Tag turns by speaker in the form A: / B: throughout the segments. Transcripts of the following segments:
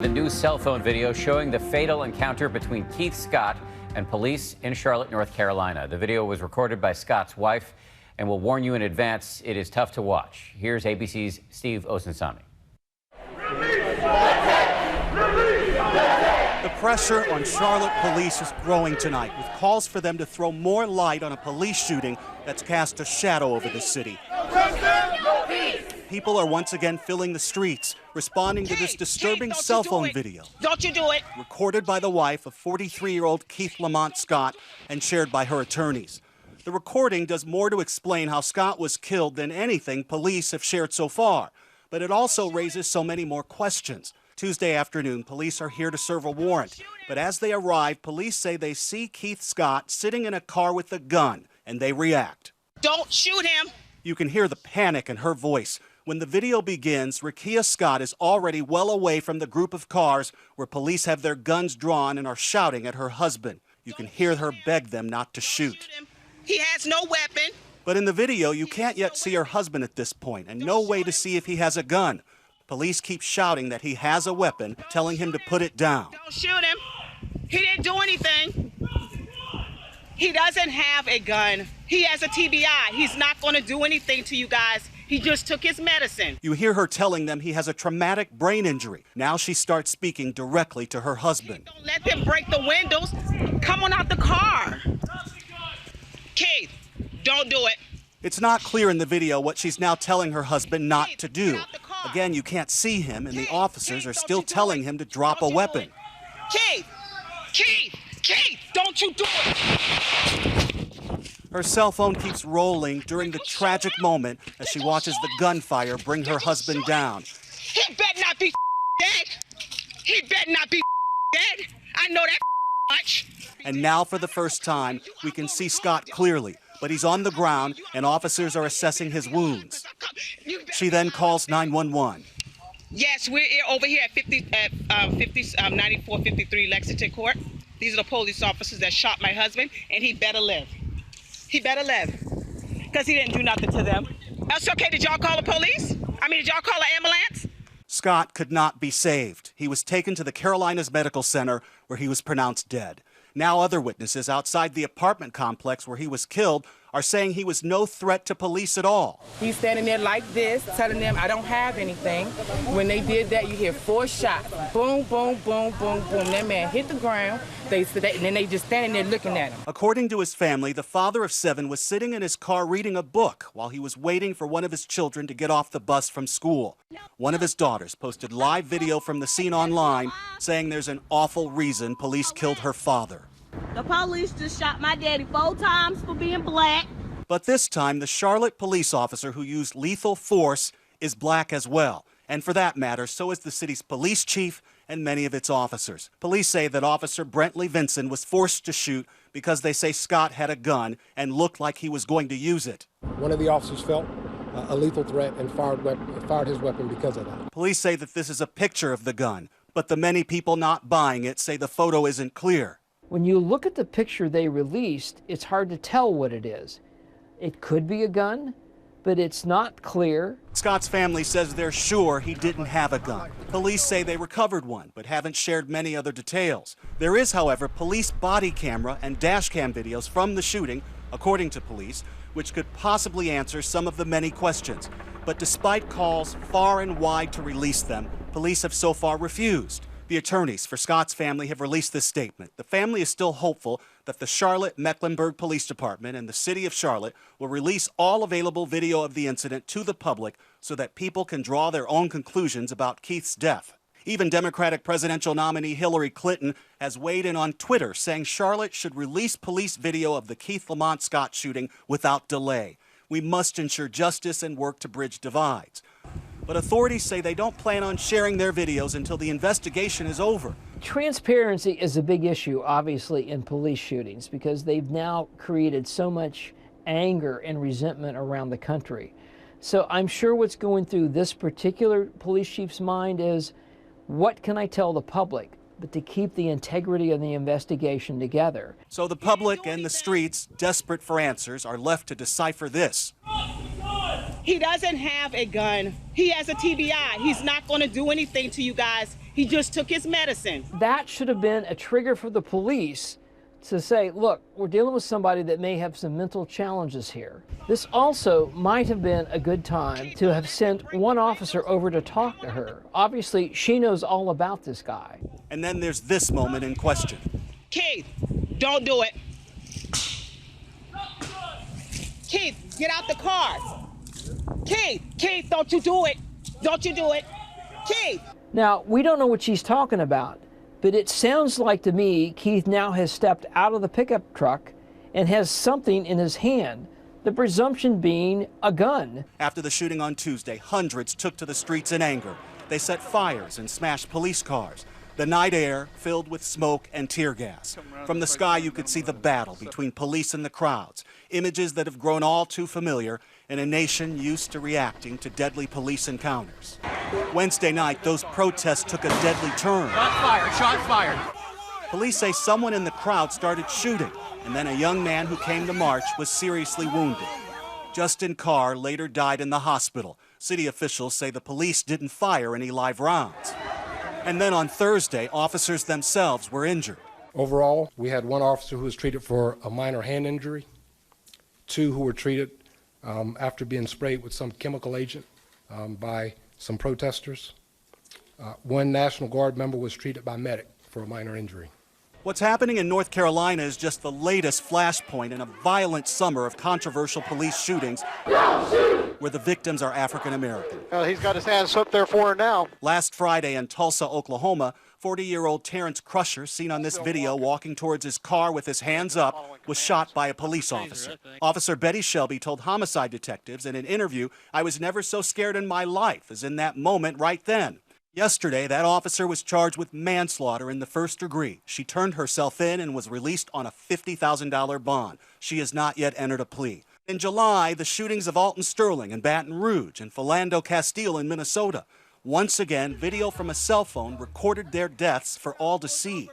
A: The new cell phone video showing the fatal encounter between Keith Scott and police in Charlotte, North Carolina. The video was recorded by Scott's wife, and we'll warn you in advance, it is tough to watch. Here's ABC's Steve Osunsami.
B: The pressure on Charlotte police is growing tonight, with calls for them to throw more light on a police shooting that's cast a shadow over the city. People are once again filling the streets, responding to this disturbing cell phone video.
C: Don't you do it.
B: Recorded by the wife of 43-year-old Keith Lamont Scott and shared by her attorneys. The recording does more to explain how Scott was killed than anything police have shared so far, but it also raises so many more questions. Tuesday afternoon, police are here to serve a warrant, but as they arrive, police say they see Keith Scott sitting in a car with a gun, and they react.
C: Don't shoot him.
B: You can hear the panic in her voice. When the video begins, Rekia Scott is already well away from the group of cars where police have their guns drawn and are shouting at her husband. You can hear her beg them not to shoot.
C: He has no weapon.
B: But in the video, you can't yet see her husband at this point, and no way to see if he has a gun. Police keep shouting that he has a weapon, telling him to put it down.
C: Don't shoot him. He didn't do anything. He doesn't have a gun. He has a TBI. He's not going to do anything to you guys. He just took his medicine.
B: You hear her telling them he has a traumatic brain injury. Now she starts speaking directly to her husband.
C: Don't let them break the windows. Come on out the car. Keith, don't do it.
B: It's not clear in the video what she's now telling her husband not to do. Again, you can't see him, and the officers are still telling him to drop a weapon.
C: Keith, don't you do it.
B: Her cell phone keeps rolling during the tragic moment as she watches the gunfire bring her husband down.
C: He better not be dead. He better not be dead. I know that much.
B: And now, for the first time, we can see Scott clearly, but he's on the ground and officers are assessing his wounds. She then calls 911.
C: Yes, we're over here at 9453 Lexington Court. These are the police officers that shot my husband, and he better live. He better live, because he didn't do nothing to them. That's okay. Did y'all call the police? Did y'all call an ambulance?
B: Scott could not be saved. He was taken to the Carolinas Medical Center, where he was pronounced dead. Now other witnesses outside the apartment complex where he was killed are saying he was no threat to police at all.
D: He's standing there like this, telling them, I don't have anything. When they did that, you hear 4 shots. Boom, boom, boom, boom, boom. That man hit the ground, and then they just standing there looking at him.
B: According to his family, the father of 7 was sitting in his car reading a book while he was waiting for one of his children to get off the bus from school. One of his daughters posted live video from the scene online saying there's an awful reason police killed her father.
E: The police just shot my daddy 4 times for being black.
B: But this time, the Charlotte police officer who used lethal force is black as well. And for that matter, so is the city's police chief and many of its officers. Police say that Officer Brentley Vinson was forced to shoot because they say Scott had a gun and looked like he was going to use it.
F: One of the officers felt a lethal threat and fired his weapon because of that.
B: Police say that this is a picture of the gun, but the many people not buying it say the photo isn't clear.
G: When you look at the picture they released, it's hard to tell what it is. It could be a gun, but it's not clear.
B: Scott's family says they're sure he didn't have a gun. Police say they recovered one, but haven't shared many other details. There is, however, police body camera and dash cam videos from the shooting, according to police, which could possibly answer some of the many questions. But despite calls far and wide to release them, police have so far refused. The attorneys for Scott's family have released this statement. The family is still hopeful that the Charlotte-Mecklenburg Police Department and the City of Charlotte will release all available video of the incident to the public so that people can draw their own conclusions about Keith's death. Even Democratic presidential nominee Hillary Clinton has weighed in on Twitter, saying Charlotte should release police video of the Keith Lamont Scott shooting without delay. We must ensure justice and work to bridge divides. But authorities say they don't plan on sharing their videos until the investigation is over.
G: Transparency is a big issue, obviously, in police shootings because they've now created so much anger and resentment around the country. So I'm sure what's going through this particular police chief's mind is, what can I tell the public? But to keep the integrity of the investigation together.
B: So the public and the streets, desperate for answers, are left to decipher this.
C: He doesn't have a gun. He has a TBI. He's not going to do anything to you guys. He just took his medicine.
G: That should have been a trigger for the police to say, look, we're dealing with somebody that may have some mental challenges here. This also might have been a good time to have sent one officer over to talk to her. Obviously, she knows all about this guy.
B: And then there's this moment in question.
C: Keith, don't do it. Keith, get out the car. Keith, don't you do it. Don't you do it. Keith.
G: Now, we don't know what she's talking about, but it sounds like to me Keith now has stepped out of the pickup truck and has something in his hand, the presumption being a gun.
B: After the shooting on Tuesday, hundreds took to the streets in anger. They set fires and smashed police cars. The night air filled with smoke and tear gas. From the sky, you could see the battle between police and the crowds, images that have grown all too familiar in a nation used to reacting to deadly police encounters. Wednesday night, those protests took a deadly turn.
H: Shots fired.
B: Police say someone in the crowd started shooting, and then a young man who came to march was seriously wounded. Justin Carr later died in the hospital. City officials say the police didn't fire any live rounds. And then on Thursday, officers themselves were injured.
F: Overall, we had one officer who was treated for a minor hand injury, 2 who were treated after being sprayed with some chemical agent by some protesters. 1 National Guard member was treated by medic for a minor injury.
B: What's happening in North Carolina is just the latest flashpoint in a violent summer of controversial police shootings where the victims are African American.
I: He's got his hands up there for her now.
B: Last Friday in Tulsa, Oklahoma, 40-year-old Terrence Crusher, seen on this video walking towards his car with his hands up, was shot by a police officer. Officer Betty Shelby told homicide detectives in an interview, "I was never so scared in my life as in that moment right then." Yesterday, that officer was charged with manslaughter in the first degree. She turned herself in and was released on a $50,000 bond. She has not yet entered a plea. In July, the shootings of Alton Sterling in Baton Rouge and Philando Castile in Minnesota. Once again, video from a cell phone recorded their deaths for all to see.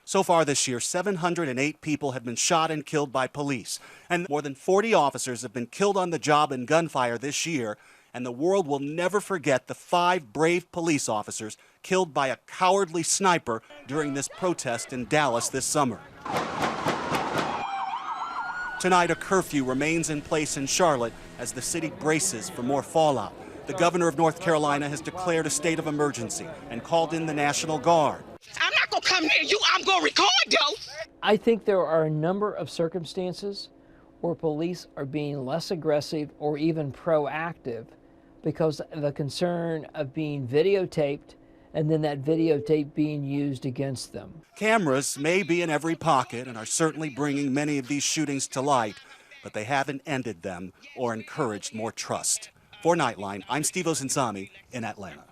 B: So far this year, 708 people have been shot and killed by police, and more than 40 officers have been killed on the job in gunfire this year. And the world will never forget the 5 brave police officers killed by a cowardly sniper during this protest in Dallas this summer. Tonight, a curfew remains in place in Charlotte as the city braces for more fallout. The governor of North Carolina has declared a state of emergency and called in the National Guard.
C: I'm not going to come near you. I'm going to record, though.
G: I think there are a number of circumstances where police are being less aggressive or even proactive because of the concern of being videotaped and then that videotape being used against them.
B: Cameras may be in every pocket and are certainly bringing many of these shootings to light, but they haven't ended them or encouraged more trust. For Nightline, I'm Steve Osunsami in Atlanta.